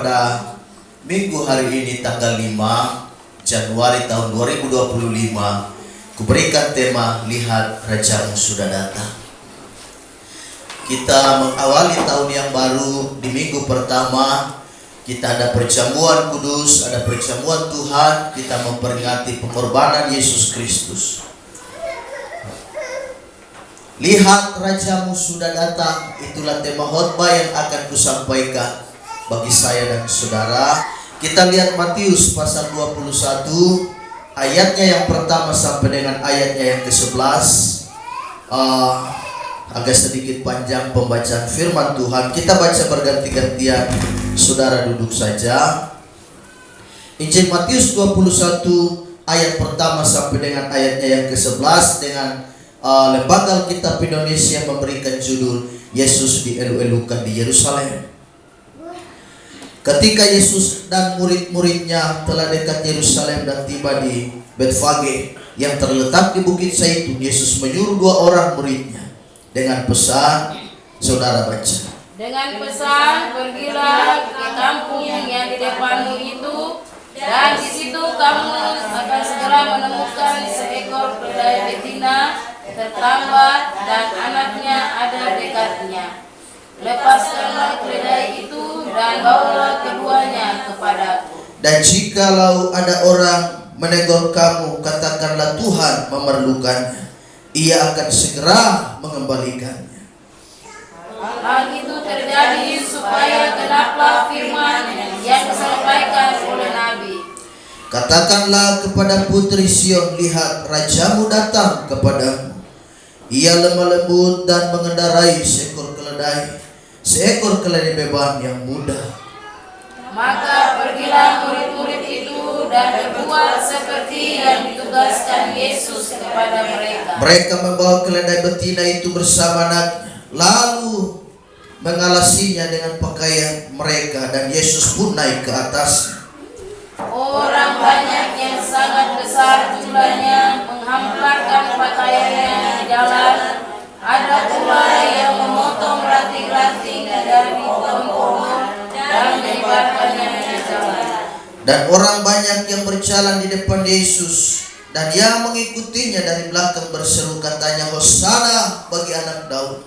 pada minggu hari ini tanggal 5 Januari tahun 2025, kuberikan tema Lihat Rajamu Sudah Datang. Kita mengawali tahun yang baru di minggu pertama. Kita ada perjamuan kudus, ada perjamuan Tuhan. Kita memperingati pengorbanan Yesus Kristus. Lihat Rajamu Sudah Datang, itulah tema khotbah yang akan kusampaikan bagi saya dan saudara. Kita lihat Matius pasal 21, ayatnya yang pertama sampai dengan ayatnya yang ke-11. Agak sedikit panjang pembacaan firman Tuhan. Kita baca berganti-gantian. Saudara duduk saja. Injil Matius 21 ayat pertama sampai dengan ayatnya yang ke-11 dengan Lembaga Alkitab Indonesia memberikan judul Yesus dielu-elukan di Yerusalem. Ketika Yesus dan murid-muridnya telah dekat Yerusalem dan tiba di Betfage yang terletak di Bukit Zaitun, Yesus menyuruh 2 orang muridnya dengan pesan, saudara baca. Dengan pesan, pergilah ke kampung yang di depanmu itu, dan di situ kamu akan segera menemukan seekor keledai betina tertambat dan anaknya ada dekatnya. Lepaskanlah keledai itu dan bawalah keduanya kepadaku. Dan jikalau ada orang menegur kamu, katakanlah Tuhan memerlukannya, Ia akan segera mengembalikannya. Hal itu terjadi supaya genaplah firman yang disampaikan oleh Nabi. Katakanlah kepada putri Sion, lihat Rajamu datang kepadamu. Ia lemah lembut dan mengendarai seekor keledai beban yang muda. Maka pergilah murid-murid itu dan berbuat seperti yang ditugaskan Yesus kepada mereka. Mereka membawa keledai betina itu bersama anaknya, lalu mengalasinya dengan pakaian mereka, dan Yesus pun naik ke atasnya. Orang banyak yang sangat besar jumlahnya menghamparkan pakaiannya di jalan. Ada pula yang memotong ranting-ranting dari pohon-pohon dan menyebarkannya di jalan. Dan orang banyak yang berjalan di depan Yesus, dan yang mengikutinya dari belakang berseru, katanya, Hosana bagi anak Daud.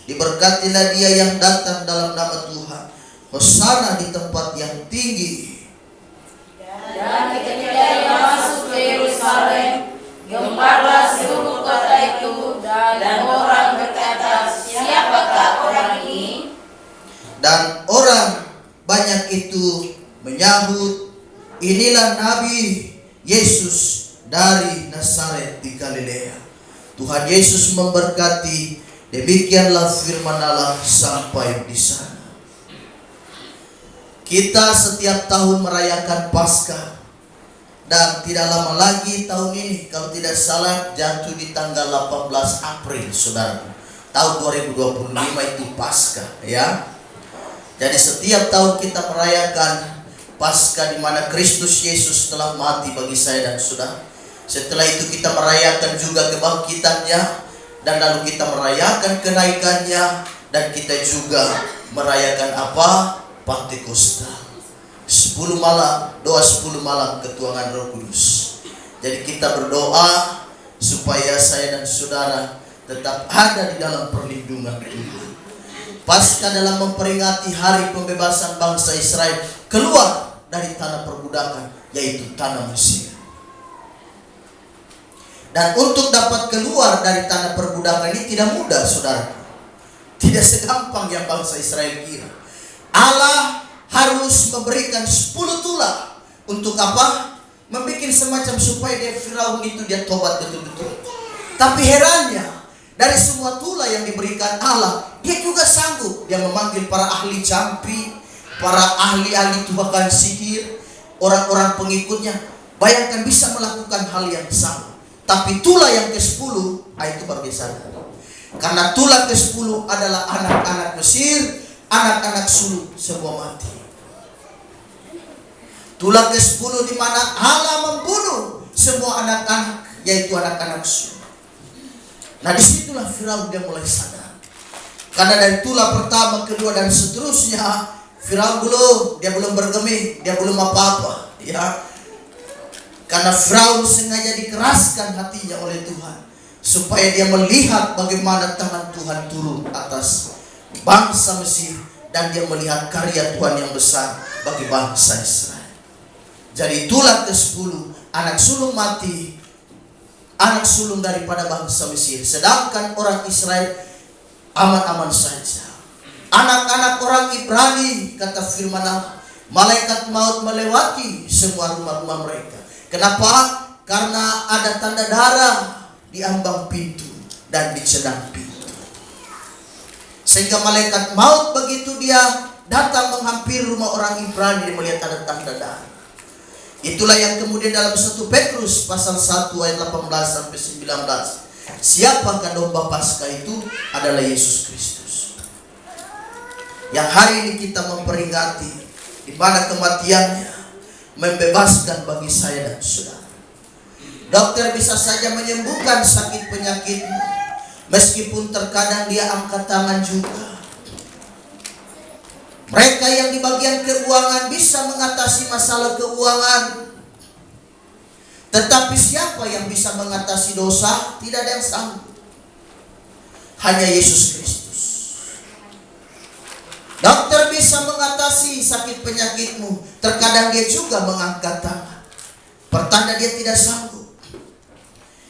Diberkatilah dia yang datang dalam nama Tuhan. Hosana di tempat yang tinggi. Dan ketika ia masuk ke Yerusalem, gemparlah seluruh kota itu, dan orang berkata, siapakah orang ini? Dan orang banyak itu menyahut, inilah Nabi Yesus dari Nazaret di Galilea. Tuhan Yesus memberkati. Demikianlah firman Allah sampai di sana. Kita setiap tahun merayakan Paskah, dan tidak lama lagi tahun ini, kalau tidak salah, jatuh di tanggal 18 April, saudara. Tahun 2025 itu Paskah, ya. Jadi setiap tahun kita merayakan Paskah, di mana Kristus Yesus telah mati bagi saya dan saudara. Setelah itu kita merayakan juga kebangkitannya, dan lalu kita merayakan kenaikannya, dan kita juga merayakan apa? Pentakosta. 10 malam, doa 10 malam ketuangan Roh Kudus. Jadi kita berdoa supaya saya dan saudara tetap ada di dalam perlindungan Tuhan. Paskah dalam memperingati hari pembebasan bangsa Israel keluar dari tanah perbudakan, yaitu tanah Mesir. Dan untuk dapat keluar dari tanah perbudakan ini tidak mudah, saudara. Tidak segampang yang bangsa Israel kira. Allah harus memberikan 10 tulah. Untuk apa? Membuat semacam supaya dia Firaun itu dia tobat betul-betul. Tapi herannya, dari semua tulah yang diberikan Allah, dia juga sanggup. Dia memanggil para ahli campi, para ahli-ahli tuhakan sihir, orang-orang pengikutnya. Bayangkan bisa melakukan hal yang sama. Tapi tulah yang ke-10, itu baru dia sadar. Karena tulah ke-10 adalah anak-anak Mesir, anak-anak sulung semua mati. Tulah ke-10 di mana Allah membunuh semua anak-anak, yaitu anak-anak sulung. Nah, disitulah Firaun dia mulai sadar. Karena dari tulah pertama, kedua, dan seterusnya, Firaun belum, dia belum bergeming, dia belum apa-apa, ya. Karena Firaun sengaja dikeraskan hatinya oleh Tuhan supaya dia melihat bagaimana tangan Tuhan turun atas bangsa Mesir dan dia melihat karya Tuhan yang besar bagi bangsa Israel. Jadi itulah ke-10, anak sulung mati, anak sulung daripada bangsa Mesir. Sedangkan orang Israel aman-aman saja. Anak-anak orang Ibrani, kata firman Allah, malaikat maut melewati semua rumah-rumah mereka. Kenapa? Karena ada tanda darah di ambang pintu dan di cedang pintu. Sehingga malaikat maut begitu dia datang menghampiri rumah orang Ibrani, dia melihat ada tanda darah. Itulah yang kemudian dalam 1 Petrus pasal 1 ayat 18 sampai 19. Siapakah domba Paskah itu? Adalah Yesus Kristus. Yang hari ini kita memperingati, di mana kematiannya membebaskan bagi saya dan saudara. Dokter bisa saja menyembuhkan sakit penyakitmu, meskipun terkadang dia angkat tangan juga. Mereka yang di bagian keuangan bisa mengatasi masalah keuangan. Tetapi siapa yang bisa mengatasi dosa? Tidak ada yang sanggup. Hanya Yesus Kristus. Dokter bisa mengatasi sakit penyakitmu. Terkadang dia juga mengangkat tangan. Pertanda dia tidak sanggup.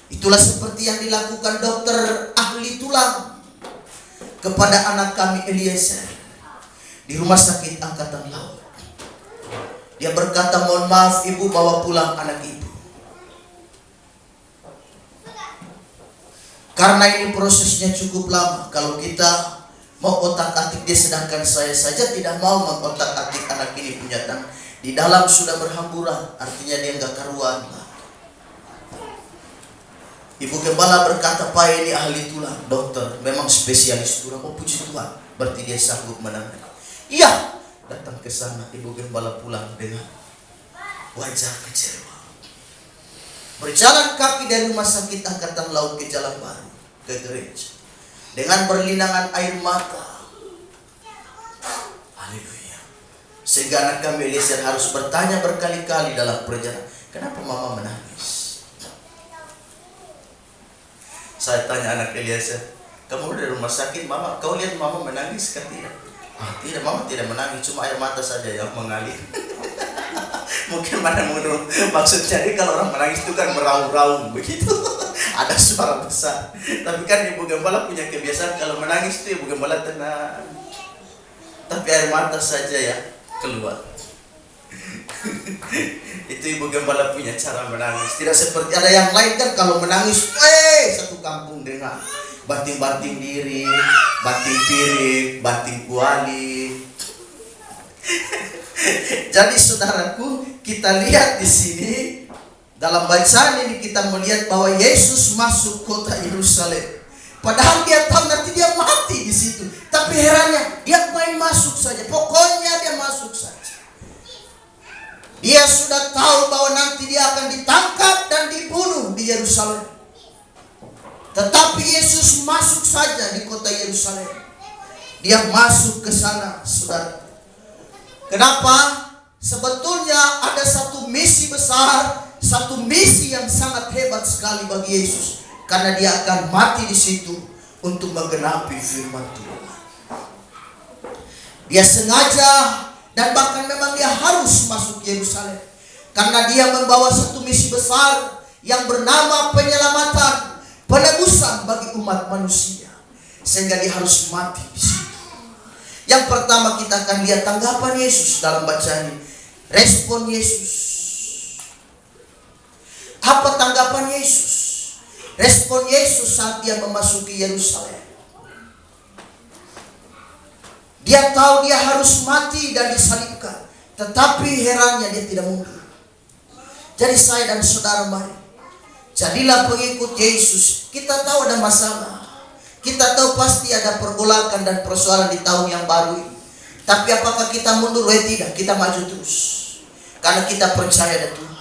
Itulah seperti yang dilakukan dokter ahli tulang kepada anak kami Eliezer di rumah sakit Angkatan Laut. Dia berkata, mohon maaf ibu, bawa pulang anak ibu. Karena ini prosesnya cukup lama. Kalau kita mau otak-atik dia, sedangkan saya saja tidak mau mengotak-atik anak ini punya tangan. Di dalam sudah berhamburan, artinya dia enggak karuan. Ibu gembala berkata, Pak ini ahli tulang, dokter, memang spesialis tulang. Oh puji Tuhan, berarti dia sanggup menangani. Iya, datang ke sana, ibu gembala pulang dengan wajah kecewa. Berjalan kaki dari rumah sakit Angkatan Laut ke Jalan Baru, ke gereja, dengan berlinangan air mata. Haleluya. Sehingga anak kami Eliezer harus bertanya berkali-kali dalam perjalanan, kenapa mama menangis? Saya tanya anak Eliezer, kamu dari rumah sakit, mama, kau lihat mama menangis kan? Tidak. Tidak, mama tidak menangis, cuma air mata saja yang mengalir. Mungkin mana menurut maksudnya, jadi kalau orang menangis itu kan meraung-raung begitu. Ada suara besar. Tapi kan ibu gembala punya kebiasaan kalau menangis itu ibu gembala tenang. Tapi air mata saja ya keluar. Itu ibu gembala punya cara menangis. Tidak seperti ada yang lain kan kalau menangis, satu kampung dengar. Banting-banting diri, banting piring, banting kuali. Jadi saudaraku, kita lihat di sini dalam bacaan ini kita melihat bahwa Yesus masuk kota Yerusalem. Padahal dia tahu nanti dia mati di situ. Tapi herannya dia main masuk saja. Pokoknya dia masuk saja. Dia sudah tahu bahwa nanti dia akan ditangkap dan dibunuh di Yerusalem. Tetapi Yesus masuk saja di kota Yerusalem. Dia masuk ke sana, saudara. Kenapa? Sebetulnya ada satu misi besar, satu misi yang sangat hebat sekali bagi Yesus. Karena dia akan mati di situ untuk menggenapi firman Tuhan. Dia sengaja dan bahkan memang dia harus masuk Yerusalem. Karena dia membawa satu misi besar yang bernama penyelamatan, penebusan bagi umat manusia. Sehingga dia harus mati di situ. Yang pertama kita akan lihat tanggapan Yesus dalam bacaan ini. Respon Yesus. Apa tanggapan Yesus? Respon Yesus saat dia memasuki Yerusalem. Dia tahu dia harus mati dan disalibkan. Tetapi herannya dia tidak mundur. Jadi saya dan saudara mari, jadilah pengikut Yesus. Kita tahu ada masalah. Kita tahu pasti ada pergolakan dan persoalan di tahun yang baru ini. Tapi apakah kita mundur? Tidak, kita maju terus. Karena kita percaya ada Tuhan.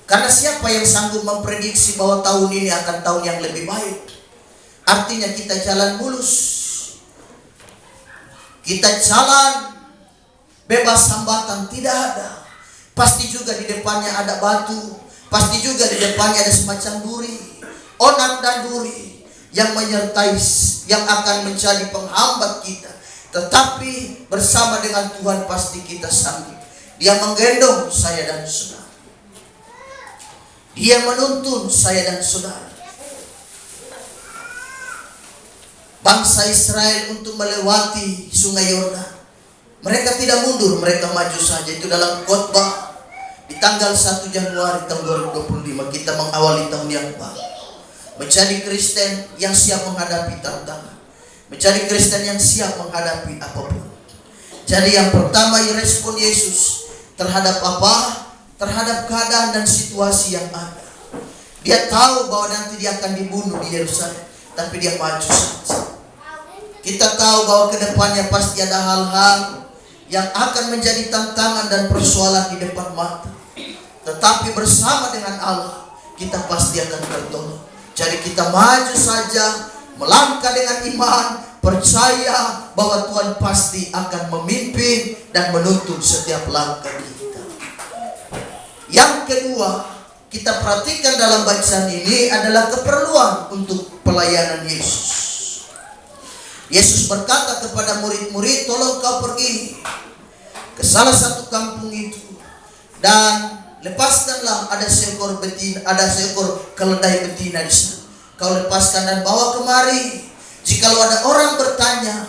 Karena siapa yang sanggup memprediksi bahwa tahun ini akan tahun yang lebih baik? Artinya kita jalan mulus. Kita jalan bebas hambatan, tidak ada. Pasti juga di depannya ada batu, pasti juga di depannya ada semacam duri, onak dan duri yang menyertai, yang akan menjadi penghambat kita. Tetapi bersama dengan Tuhan pasti kita sanggup. Dia menggendong saya dan saudara. Dia menuntun saya dan saudara. Bangsa Israel untuk melewati sungai Yordan, mereka tidak mundur, mereka maju saja. Itu dalam Khotbah di tanggal 1 Januari tahun 2025. Kita mengawali tahun yang baru, menjadi Kristen yang siap menghadapi tantangan, menjadi Kristen yang siap menghadapi apapun. Jadi yang pertama, respon Yesus terhadap apa? Terhadap keadaan dan situasi yang ada. Dia tahu bahwa nanti dia akan dibunuh di Yerusalem, tapi dia maju saja. Kita tahu bahwa kedepannya pasti ada hal-hal yang akan menjadi tantangan dan persoalan di depan mata. Tetapi bersama dengan Allah, kita pasti akan tertolong. Jadi kita maju saja, melangkah dengan iman, percaya bahwa Tuhan pasti akan memimpin dan menuntun setiap langkah kita. Yang kedua, kita perhatikan dalam bacaan ini adalah keperluan untuk pelayanan Yesus. Yesus berkata kepada murid-murid, tolong kau pergi ke salah satu kampung itu dan lepaskanlah ada seekor betina, ada seekor keledai betina di sana. Kau lepaskan dan bawa kemari. Jikalau ada orang bertanya,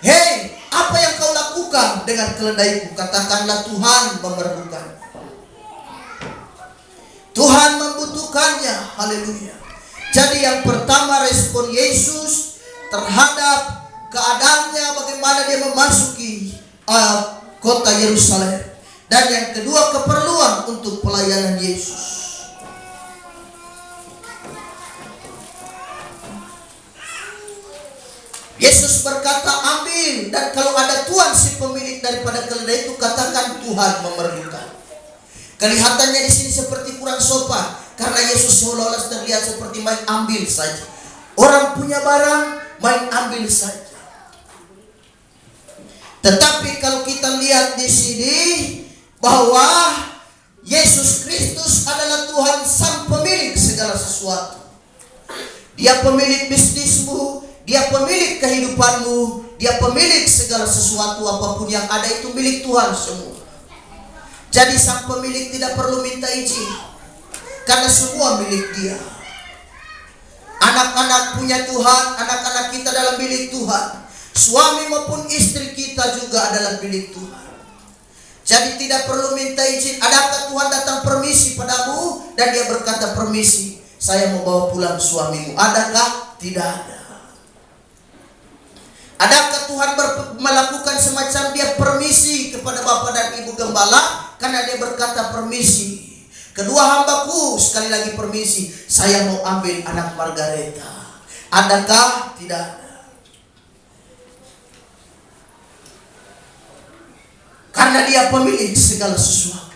hei, apa yang kau lakukan dengan keledaiku? Katakanlah Tuhan memerlukan. Tuhan membutuhkannya. Haleluya. Jadi yang pertama, respon Yesus terhadap keadaannya, bagaimana dia memasuki kota Yerusalem. Dan yang kedua, keperluan untuk pelayanan Yesus. Yesus berkata, ambil, dan kalau ada Tuhan si pemilik daripada keledai itu, katakan Tuhan memerlukan. Kelihatannya di sini seperti kurang sopan, karena Yesus seolah-olah terlihat seperti main ambil saja. Orang punya barang, main ambil saja. Tetapi kalau kita lihat di sini bahwa Yesus Kristus adalah Tuhan sang pemilik segala sesuatu. Dia pemilik bisnismu, dia pemilik kehidupanmu, dia pemilik segala sesuatu, apapun yang ada itu milik Tuhan semua. Jadi sang pemilik tidak perlu minta izin, karena semua milik dia. Anak-anak punya Tuhan, anak-anak kita dalam milik Tuhan. Suami maupun istri kita juga adalah milik Tuhan. Jadi tidak perlu minta izin. Adakah Tuhan datang permisi padamu dan dia berkata, permisi, saya mau bawa pulang suamimu? Adakah? Tidak ada. Adakah Tuhan melakukan semacam dia permisi kepada Bapak dan Ibu Gembala? Karena dia berkata, permisi, kedua hambaku, sekali lagi permisi, saya mau ambil anak Margareta. Adakah? Tidak ada. Karena dia pemilik segala sesuatu.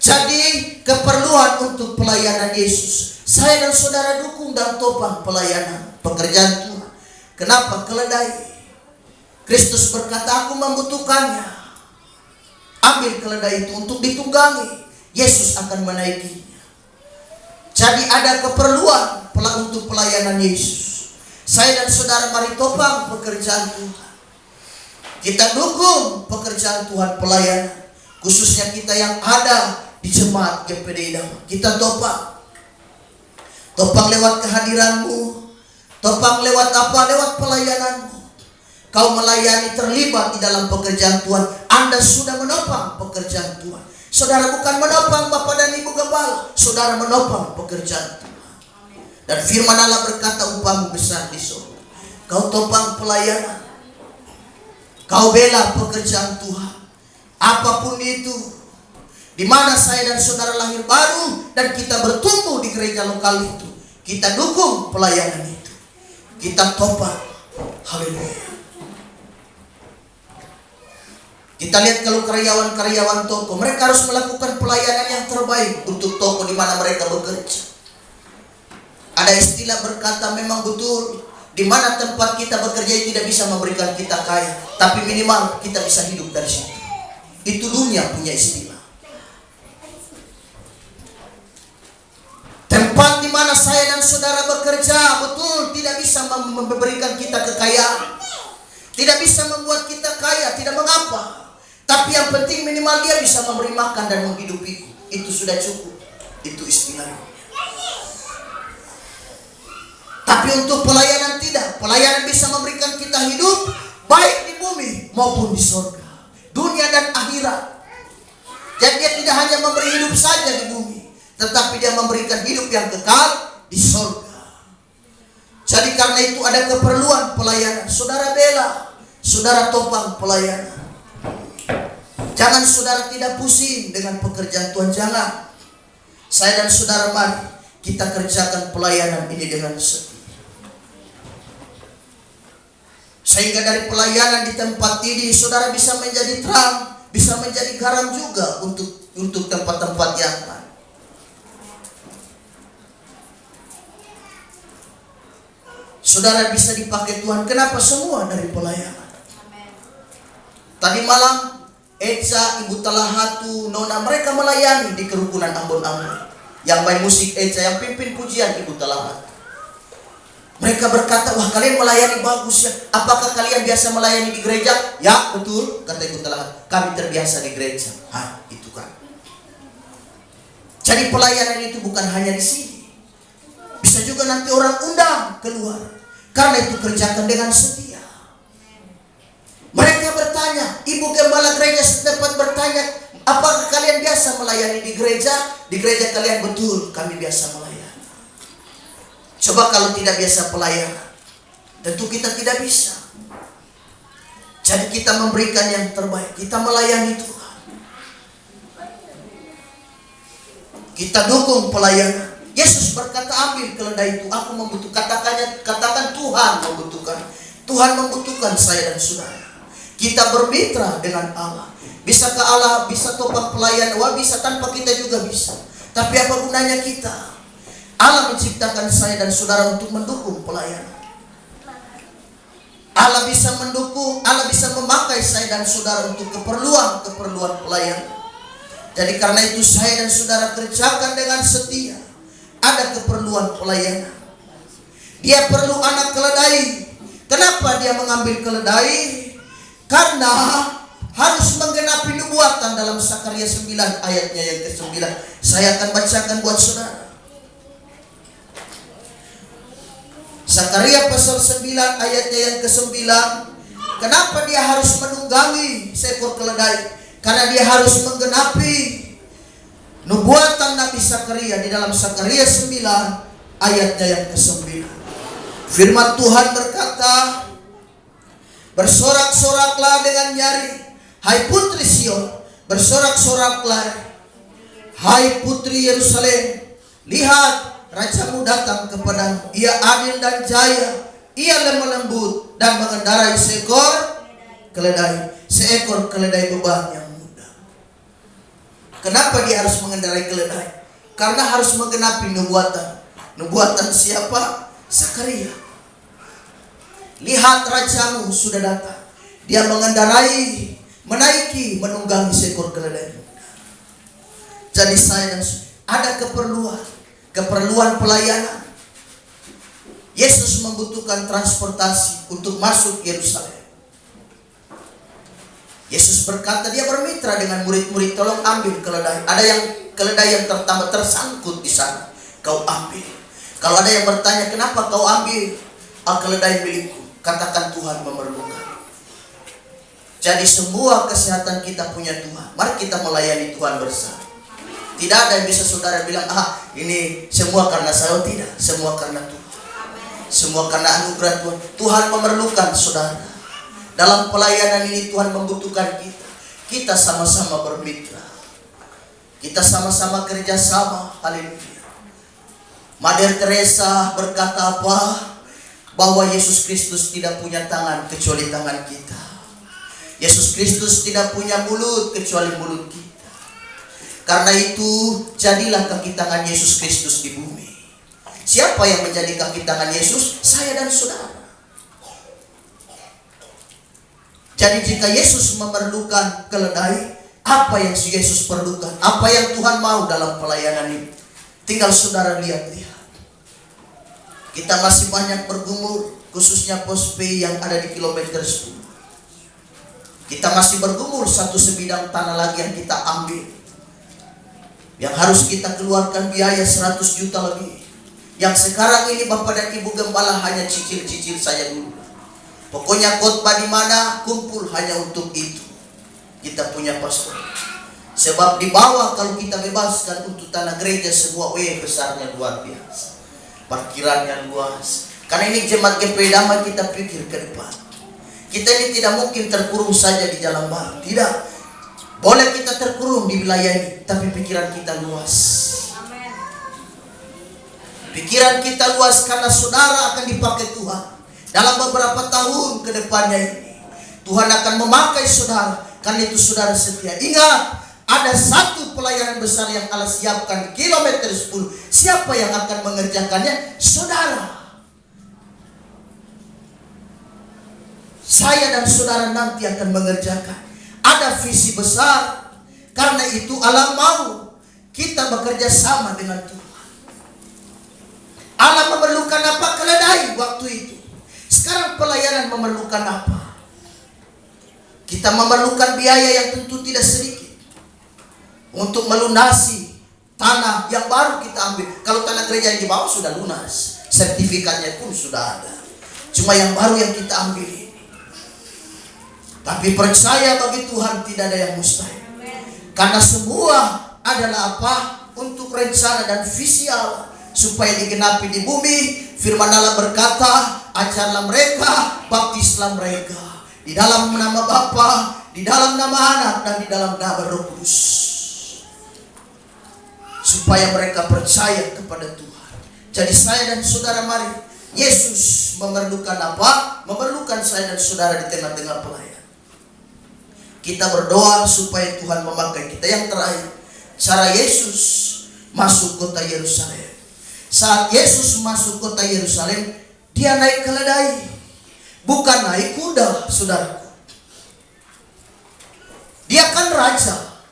Jadi keperluan untuk pelayanan Yesus, saya dan saudara dukung dan topang pelayanan pekerjaan Tuhan. Kenapa? Keledai. Kristus berkata, aku membutuhkannya. Ambil keledai itu untuk ditunggangi. Yesus akan menaikinya. Jadi ada keperluan untuk pelayanan Yesus. Saya dan saudara mari topang pekerjaan Tuhan. Kita dukung pekerjaan Tuhan, pelayanan, khususnya kita yang ada di jemaat GPD Idaman. Kita topang. Topang lewat kehadiranmu. Topang lewat apa? Lewat pelayananmu. Kau melayani, terlibat di dalam pekerjaan Tuhan. Anda sudah menopang pekerjaan Tuhan. Saudara bukan menopang Bapak dan Ibu Gembala, saudara menopang pekerjaan Tuhan. Dan firman Allah berkata, upahmu besar di surga. Kau topang pelayanan. Kau bela pekerjaan Tuhan. Apapun itu, di mana saya dan saudara lahir baru dan kita bertumbuh di gereja lokal itu, kita dukung pelayanan itu. Kita topang. Haleluya. Kita lihat kalau karyawan-karyawan toko, mereka harus melakukan pelayanan yang terbaik untuk toko di mana mereka bekerja. Ada istilah berkata, memang betul, di di mana tempat kita bekerja tidak bisa memberikan kita kaya, tapi minimal kita bisa hidup dari situ. Itu dunia punya istilah. Tempat di mana saya dan saudara bekerja betul tidak bisa memberikan kita kekayaan, tidak bisa membuat kita kaya, tidak mengapa. Tapi yang penting minimal dia bisa memberi makan dan menghidupiku. Itu sudah cukup. Itu istilahnya. Tapi untuk pelayanan tidak. Pelayanan bisa memberikan kita hidup baik di bumi maupun di surga, dunia dan akhirat. Jadi dia tidak hanya memberi hidup saja di bumi, tetapi dia memberikan hidup yang kekal di surga. Jadi karena itu ada keperluan pelayanan. Saudara bela, saudara topang pelayanan. Jangan saudara tidak pusing dengan pekerjaan Tuhan, jangan. Saya dan saudara mari kita kerjakan pelayanan ini dengan setia. Sehingga dari pelayanan di tempat ini saudara bisa menjadi terang, bisa menjadi garam juga untuk tempat-tempat yang lain. Saudara bisa dipakai Tuhan. Kenapa? Semua dari pelayanan. Tadi malam Eca, Ibu Talahatu, Nona, mereka melayani di kerukunan Ambon-Ambon. Yang main musik Eca, yang pimpin pujian Ibu Talahatu. Mereka berkata, wah kalian melayani bagus ya. Apakah kalian biasa melayani di gereja? Ya betul, kata Ibu Talahatu. Kami terbiasa di gereja. Hah, itu kan. Jadi pelayanan itu bukan hanya di sini. Bisa juga nanti orang undang keluar. Karena itu kerjakan dengan setia. Mereka bertanya, Ibu Gembala gereja setempat bertanya, apakah kalian biasa melayani di gereja? Di gereja kalian betul, kami biasa melayani. Coba kalau tidak biasa pelayanan, tentu kita tidak bisa. Jadi kita memberikan yang terbaik, kita melayani Tuhan. Kita dukung pelayanan. Yesus berkata, ambil keledai itu, aku membutuhkan. Katakan Tuhan membutuhkan. Tuhan membutuhkan saya dan saudara. Kita bermitra dengan Allah. Bisa ke Allah, bisa topang pelayan, wah bisa tanpa kita juga bisa. Tapi apa gunanya kita? Allah menciptakan saya dan saudara untuk mendukung pelayanan. Allah bisa mendukung, Allah bisa memakai saya dan saudara untuk keperluan pelayanan. Jadi karena itu saya dan saudara kerjakan dengan setia. Ada keperluan pelayanan. Dia perlu anak keledai. Kenapa dia mengambil keledai? Karena harus menggenapi nubuatan dalam Sakaria 9 ayatnya yang ke-9. Saya akan bacakan buat saudara. Sakaria pasal 9 ayatnya yang ke-9. Kenapa dia harus menunggangi seekor keledai? Karena dia harus menggenapi nubuatan Nabi Sakaria di dalam Sakaria 9 ayatnya yang ke-9. Firman Tuhan berkata, bersorak-soraklah dengan nyari, hai putri Sion, bersorak-soraklah, hai putri Yerusalem. Lihat, rajamu datang kepadamu, ia adil dan jaya, ia lemah lembut dan mengendarai seekor keledai beban yang muda. Kenapa dia harus mengendarai keledai? Karena harus menggenapi nubuatan. Nubuatan siapa? Sakaria. Lihat, rajamu sudah datang. Dia mengendarai, menaiki, menunggangi seekor keledai. Jadi saya dan ada keperluan pelayanan. Yesus membutuhkan transportasi untuk masuk Yerusalem. Yesus berkata, dia bermitra dengan murid-murid, tolong ambil keledai. Ada yang keledai yang tersangkut di sana, kau ambil. Kalau ada yang bertanya, kenapa kau ambil keledai milikku? Katakan Tuhan memerlukan. Jadi semua kesehatan kita punya Tuhan. Mari kita melayani Tuhan bersama. Tidak ada yang bisa saudara bilang, ini semua karena saya. Tidak, semua karena Tuhan. Semua karena anugerah Tuhan. Tuhan memerlukan saudara. Dalam pelayanan ini Tuhan membutuhkan kita. Kita sama-sama bermitra. Kita sama-sama kerjasama. Haleluya. Mother Teresa berkata apa? Bahwa Yesus Kristus tidak punya tangan kecuali tangan kita. Yesus Kristus tidak punya mulut kecuali mulut kita. Karena itu jadilah kaki tangan Yesus Kristus di bumi. Siapa yang menjadi kaki tangan Yesus? Saya dan saudara. Jadi jika Yesus memerlukan keledai, apa yang Yesus perlukan? Apa yang Tuhan mau dalam pelayanan ini? Tinggal saudara lihat-lihat. Kita masih banyak bergumul, khususnya pos P yang ada di kilometer 10. Kita masih bergumul satu sebidang tanah lagi yang kita ambil, yang harus kita keluarkan biaya 100 juta lebih. Yang sekarang ini Bapak dan Ibu Gembala hanya cicil-cicil saja dulu. Pokoknya khotbah di mana kumpul hanya untuk itu. Kita punya pastor. Sebab di bawah kalau kita bebaskan untuk tanah gereja semua, besarnya luar biasa. Parkirannya luas. Karena ini jemaat GP Damai, kita pikir ke depan. Kita ini tidak mungkin terkurung saja di Jalan Baru. Tidak. Boleh kita terkurung di wilayah ini, tapi pikiran kita luas. Pikiran kita luas karena saudara akan dipakai Tuhan. Dalam beberapa tahun ke depannya ini, Tuhan akan memakai saudara. Karena itu saudara setia. Ingat, ada satu pelayanan besar yang Allah siapkan di kilometer 10. Siapa yang akan mengerjakannya? Saudara. Saya dan saudara nanti akan mengerjakan. Ada visi besar. Karena itu Allah mau kita bekerja sama dengan Tuhan. Allah memerlukan apa? Keledai waktu itu. Sekarang pelayanan memerlukan apa? Kita memerlukan biaya yang tentu tidak sedikit untuk melunasi tanah yang baru kita ambil. Kalau tanah gereja yang di bawah sudah lunas, sertifikatnya pun sudah ada. Cuma yang baru yang kita ambil ini. Tapi percaya bagi Tuhan tidak ada yang mustahil. Karena semua adalah apa? Untuk rencana dan visi Allah, supaya digenapi di bumi. Firman Allah berkata, ajarlah mereka, baptislah mereka di dalam nama Bapa, di dalam nama Anak, dan di dalam nama Roh Kudus, supaya mereka percaya kepada Tuhan. Jadi saya dan saudara, mari. Yesus memerlukan apa? Memerlukan saya dan saudara di tengah-tengah pelayan. Kita berdoa supaya Tuhan memakai kita. Yang terakhir, cara Yesus masuk kota Yerusalem. Saat Yesus masuk kota Yerusalem, dia naik keledai, bukan naik kuda, saudara. Dia kan raja.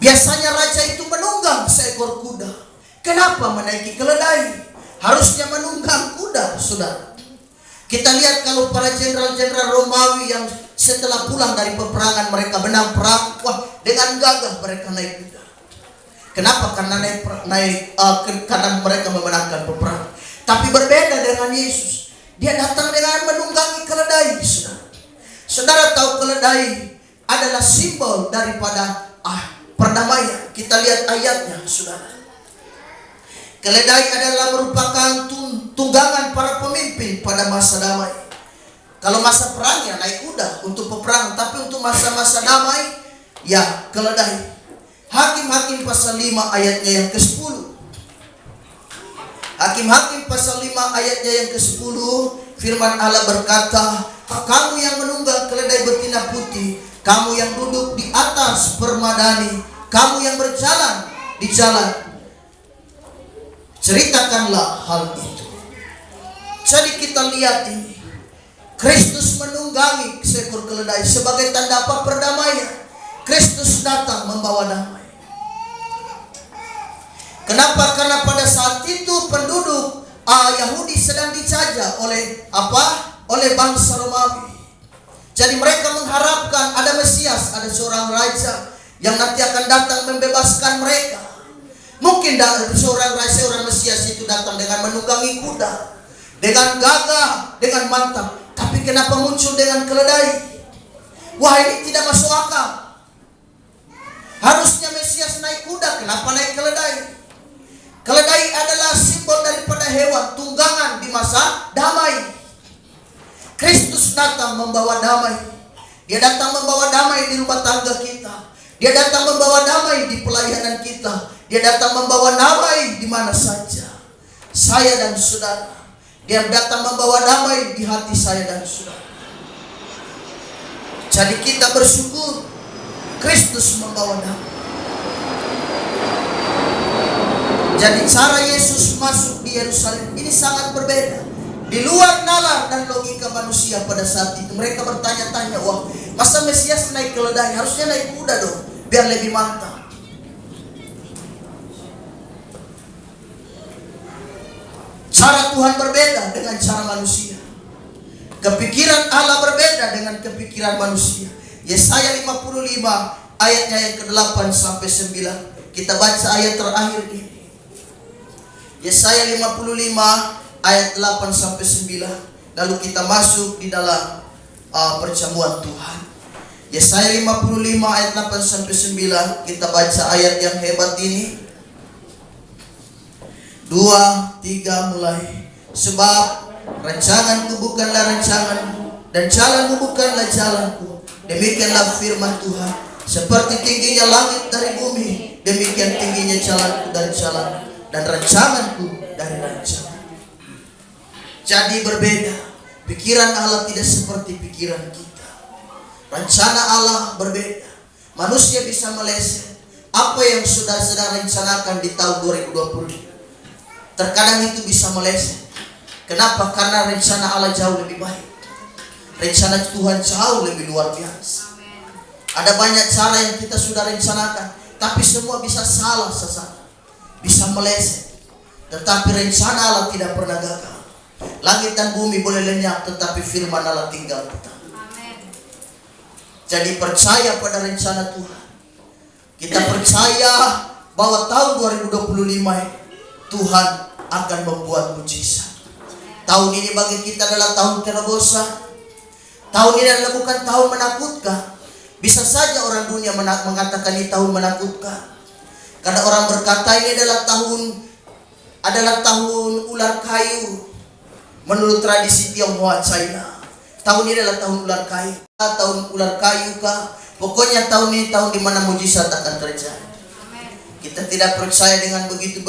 Biasanya raja itu menunggang seekor kuda. Kenapa menaiki keledai? Harusnya menunggang kuda, saudara. Kita lihat kalau para jenderal-jenderal Romawi yang setelah pulang dari peperangan, mereka menang perang, dengan gagah mereka naik kuda. Kenapa? Karena karena mereka memenangkan peperangan. Tapi berbeda dengan Yesus. Dia datang dengan menunggangi keledai, saudara. Saudara tahu keledai adalah simbol daripada perdamaian. Kita lihat ayatnya, saudara. Keledai adalah merupakan tunggangan para pemimpin pada masa damai. Kalau masa perang ya naik kuda untuk peperangan, tapi untuk masa-masa damai ya keledai. Hakim-Hakim pasal 5 ayatnya yang ke-10. Hakim-Hakim pasal 5 ayatnya yang ke-10, firman Allah berkata, kamu yang menunggang keledai betina putih, kamu yang duduk di atas permadani, kamu yang berjalan di jalan, ceritakanlah hal itu. Jadi kita lihat ini, Kristus menunggangi seekor keledai sebagai tanda apa? Perdamaian. Kristus datang membawa damai. Kenapa? Karena pada saat itu penduduk Yahudi sedang dijajah oleh apa? Oleh bangsa Romawi. Jadi mereka mengharapkan ada Mesias, ada seorang raja yang nanti akan datang membebaskan mereka. Mungkin seorang raja, seorang Mesias itu datang dengan menunggangi kuda, dengan gagah, dengan mantap. Tapi kenapa muncul dengan keledai? Wah, ini tidak masuk akal. Harusnya Mesias naik kuda, kenapa naik keledai? Keledai adalah simbol daripada hewan tunggangan di masa damai. Kristus datang membawa damai. Dia datang membawa damai di rumah tangga kita. Dia datang membawa damai di pelayanan kita. Dia datang membawa damai di mana saja. Saya dan saudara. Dia datang membawa damai di hati saya dan saudara. Jadi kita bersyukur Kristus membawa damai. Jadi cara Yesus masuk di Yerusalem ini sangat berbeda. Di luar nalar dan logika manusia pada saat itu. Mereka bertanya-tanya, wah masa Mesias naik keledai? Harusnya naik kuda dong, biar lebih mantap. Cara Tuhan berbeda dengan cara manusia. Kepikiran Allah berbeda dengan kepikiran manusia. Yesaya 55 ayatnya yang ke-8 sampai 9. Kita baca ayat terakhir ini. Yesaya 55 ayat 8 sampai 9. Lalu kita masuk di dalam perjamuan Tuhan. Yesaya 55 ayat 8 sampai 9. Kita baca ayat yang hebat ini. 2, 3 mulai. Sebab rancanganku bukanlah rancanganmu, dan jalanmu bukanlah jalanku. Demikianlah firman Tuhan. Seperti tingginya langit dari bumi, demikian tingginya jalanku dari jalanmu, dan rancanganku dari rancangan. Jadi berbeda. Pikiran Allah tidak seperti pikiran kita. Rencana Allah berbeda. Manusia bisa meleset. Apa yang saudara rencanakan di tahun 2020 terkadang itu bisa meleset. Kenapa? Karena rencana Allah jauh lebih baik. Rencana Tuhan jauh lebih luar biasa. Ada banyak cara yang kita sudah rencanakan, tapi semua bisa salah sesat, bisa meleset. Tetapi rencana Allah tidak pernah gagal. Langit dan bumi boleh lenyap, tetapi firman Allah tinggal tetap. Jadi percaya pada rencana Tuhan. Kita percaya bahwa tahun 2025 Tuhan akan membuat mujizat. Tahun ini bagi kita adalah tahun terobosan. Tahun ini adalah bukan tahun menakutkan. Bisa saja orang dunia mengatakan ini tahun menakutkan. Karena orang berkata ini adalah tahun ular kayu. Menurut tradisi Tionghoa China, tahun ini adalah tahun ular kayu. Tahun ular kayu kah? Pokoknya tahun ini tahun di mana mujizat akan terjadi. Kita tidak percaya dengan begitu.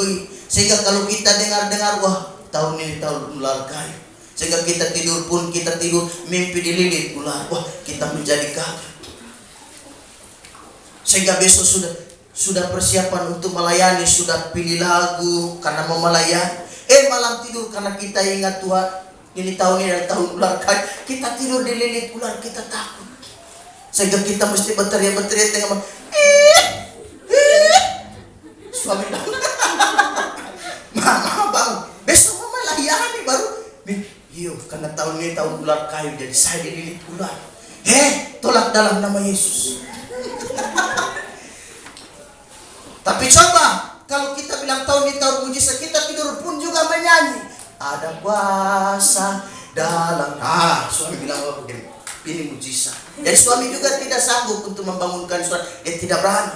Sehingga kalau kita dengar, wah tahun ini tahun ular kayu. Sehingga kita tidur mimpi dililit ular. Wah kita menjadi kaget. Sehingga besok sudah persiapan untuk melayani, sudah pilih lagu karena mau melayani. Malam tidur karena kita ingat Tuhan, ini tahun ini adalah tahun ular kayu. Kita tidur dililit ular, kita takut. Sehingga kita mesti berteriak dengan suami tahu. Mama bang, besok mama layani baru. Karena tahun ini tahun ular kayu, jadi saya dililit ular. Tolak dalam nama Yesus. Tapi coba, kalau kita bilang tahun ini tahun mujizat, kita tidur pun juga menyanyi. Ada kuasa dalam. Suami bilang begini, ini mujizat. Jadi suami juga tidak sanggup untuk membangunkan suami. Tidak berani.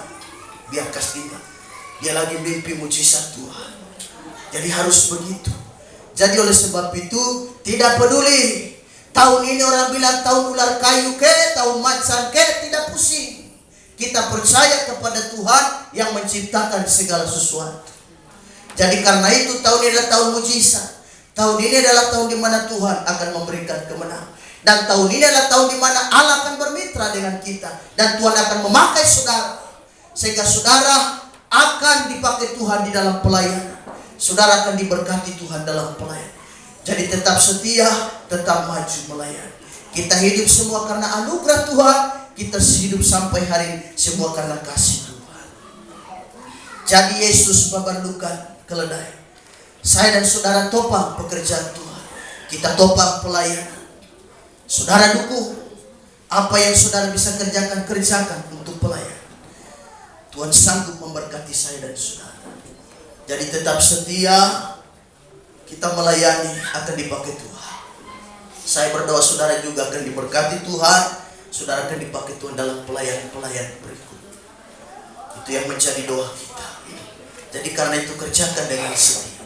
Biar kasih dia lagi mimpi mujizat Tuhan. Jadi harus begitu. Jadi oleh sebab itu tidak peduli tahun ini orang bilang tahun ular kayu tahun macan tidak pusing. Kita percaya kepada Tuhan yang menciptakan segala sesuatu. Jadi karena itu tahun ini adalah tahun mujizat. Tahun ini adalah tahun di mana Tuhan akan memberikan kemenangan. Dan tahun ini adalah tahun di mana Allah akan bermitra dengan kita. Dan Tuhan akan memakai saudara. Sehingga saudara akan dipakai Tuhan di dalam pelayanan. Saudara akan diberkati Tuhan dalam pelayanan. Jadi tetap setia, tetap maju melayani. Kita hidup semua karena anugerah Tuhan. Kita hidup sampai hari ini semua karena kasih Tuhan. Jadi Yesus memerlukan keledai. Saya dan saudara topang pekerjaan Tuhan. Kita topang pelayanan. Saudara dukung apa yang saudara bisa kerjakan untuk pelayanan. Tuhan sanggup memberkati saya dan saudara. Jadi tetap setia, kita melayani akan dipakai Tuhan. Saya berdoa saudara juga akan diberkati Tuhan. Saudara akan dipakai Tuhan dalam pelayanan berikut. Itu yang menjadi doa kita. Jadi karena itu kerjakan dengan setia.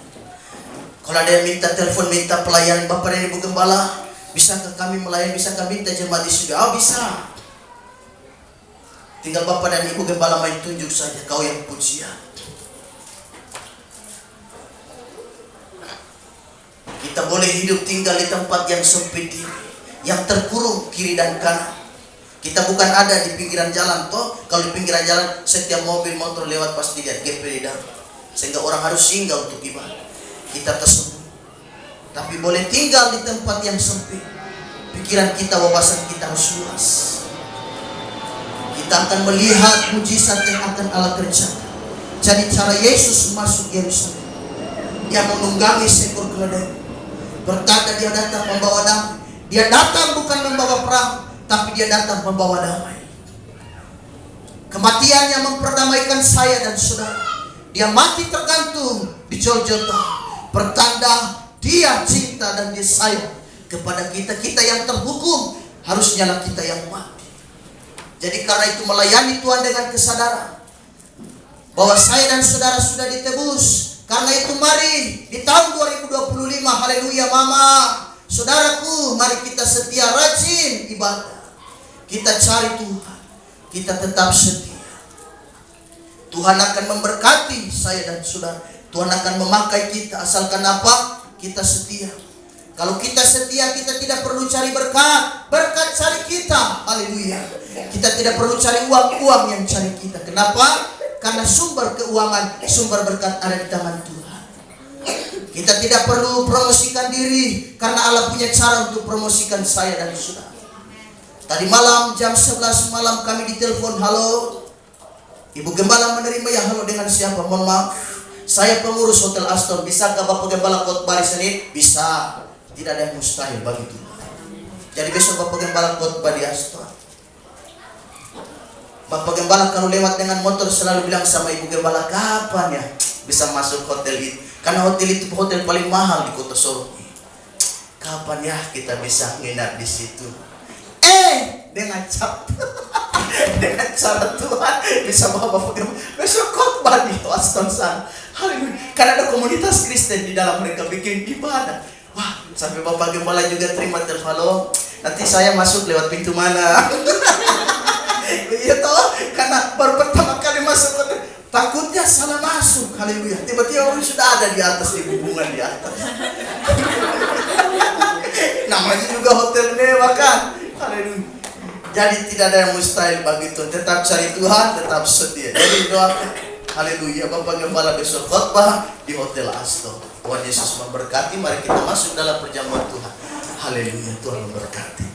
Kalau ada yang minta telepon, minta pelayanan, Bapak dan Ibu Gembala, bisakah kami melayani, bisakah minta jemaat di surga? Bisa. Tinggal Bapak dan Ibu Gembala main tunjuk saja, kau yang pujian. Kita boleh hidup tinggal di tempat yang sempit ini, yang terkurung kiri dan kanan. Kita bukan ada di pinggiran jalan toh. Kalau di pinggiran jalan setiap mobil motor lewat pasti lihat GP di dalam. Sehingga orang harus singgah untuk ibadah. Kita tersembunyi. tapi boleh tinggal di tempat yang sempit. Pikiran kita, wawasan kita harus luas. Kita akan melihat mujizat yang akan Allah kerjakan. Jadi cara Yesus masuk Yerusalem, Dia menunggangi seekor keledai. Berkata Dia datang membawa damai. Dia datang bukan membawa perang, tapi Dia datang membawa damai. Kematiannya memperdamaikan saya dan saudara. Dia mati tergantung di Golgota, pertanda Dia cinta dan Dia sayang kepada kita. Kita yang terhukum, harusnya lah kita yang mati. Jadi karena itu melayani Tuhan dengan kesadaran bahwa saya dan saudara sudah ditebus. Karena itu mari di tahun 2025, haleluya mama, saudaraku, mari kita setia, rajin ibadah. Kita cari Tuhan, kita tetap setia. Tuhan akan memberkati saya dan saudara. Tuhan akan memakai kita asalkan apa? Kita setia. Kalau kita setia, kita tidak perlu cari berkat. Berkat cari kita. Haleluya. Kita tidak perlu cari uang yang cari kita. Kenapa? Karena sumber keuangan, sumber berkat ada di tangan Tuhan. Kita tidak perlu promosikan diri, karena Allah punya cara untuk promosikan saya dan saudara. Tadi malam jam 11 malam kami ditelepon, halo, Ibu Gembala menerima ya? Halo, dengan siapa? Mohon maaf, saya pengurus Hotel Aston. Bisakah Bapak Gembala khotbah hari Senin? Bisa. Tidak ada yang mustahil bagi Tuhan. Jadi besok Bapak Gembala khotbah di Aston. Bapak Gembala kalau lewat dengan motor selalu bilang sama Ibu Gembala, kapan ya bisa masuk hotel itu? Karena hotel itu hotel paling mahal di Kota Solo. Kapan ya kita bisa nginap di situ? Dengan dengan cara Tuhan bisa bawa Bapak Gembala besok khotbah di Aston sana. Haleluya. Karena ada komunitas Kristen di dalam, mereka bikin ibadah. Wah, sampai Bapak Gembala juga terima telepon, halo, nanti saya masuk lewat pintu mana? Iya toh, karena baru pertama kali masuk, takutnya salah masuk. Haleluya. Tiba-tiba orang sudah ada di atas, di hubungan di atas. Namanya juga hotel mewah kan. Haleluya. Jadi tidak ada yang mustahil bagi Tuhan. Tetap cari Tuhan, tetap setia. Jadi doakan. Haleluya. Bapak Gembala besok khotbah di Hotel Aston. Tuhan Yesus memberkati. Mari kita masuk dalam perjamuan Tuhan. Haleluya. Tuhan memberkati.